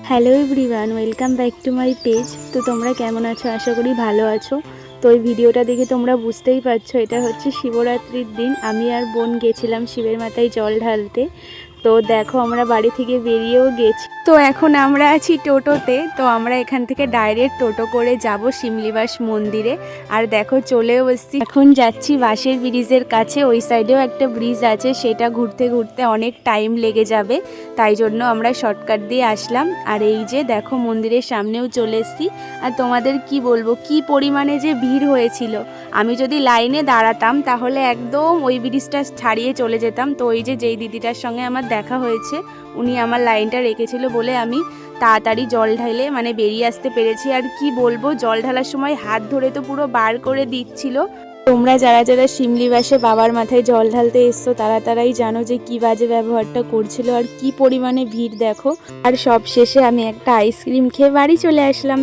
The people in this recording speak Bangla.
Hello everyone, welcome back to my page. তো তোমরা কেমন আছো? আশা করি ভালো আছো। তো এই ভিডিওটা দেখে তোমরা বুঝতেই পারছো এটা হচ্ছে শিবরাত্রির দিন। আমি আর বোন গেছিলাম শিবের মাথায় জল ঢালতে। তো দেখো আমরা বাড়ি থেকে বেরিয়েও গেছি। তো এখন আমরা আছি টোটোতে। তো আমরা এখান থেকে ডাইরেক্ট টোটো করে যাব শিমলিবাস মন্দিরে। আর দেখো চলেও এসেছি, এখন যাচ্ছি বাঁশের ব্রিজের কাছে। ওই সাইডেও একটা ব্রিজ আছে, সেটা ঘুরতে ঘুরতে অনেক টাইম লেগে যাবে, তাই জন্য আমরা শর্টকাট দিয়ে আসলাম। আর এই যে দেখো মন্দিরের সামনেও চলে এসেছি। আর তোমাদের কি বলবো, কি পরিমাণে যে ভিড় হয়েছিল। আমি যদি লাইনে দাঁড়াতাম তাহলে একদম ওই ব্রিজটা ছাড়িয়ে চলে যেতাম। তো ওই যে যেই দিদিটার সঙ্গে আমার দেখা হয়েছে, উনি আমার লাইনটা রেখেছিল বলে আমি তাড়াতাড়ি জল ঢেলে বেরিয়ে আসতে পেরেছি। আর কি বলবো, জল ঢালার সময় হাত ধরে তো পুরো বার করে দিচ্ছিল। তোমরা যারা যারা শিমলিবাসে বাবার মাথায় জল ঢালতে এসছো তারাই জানো যে কি বাজে ব্যবহারটা করছিল আর কি পরিমাণে ভিড় দেখো। আর সব শেষে আমি একটা আইসক্রিম খেয়ে বাড়ি চলে আসলাম।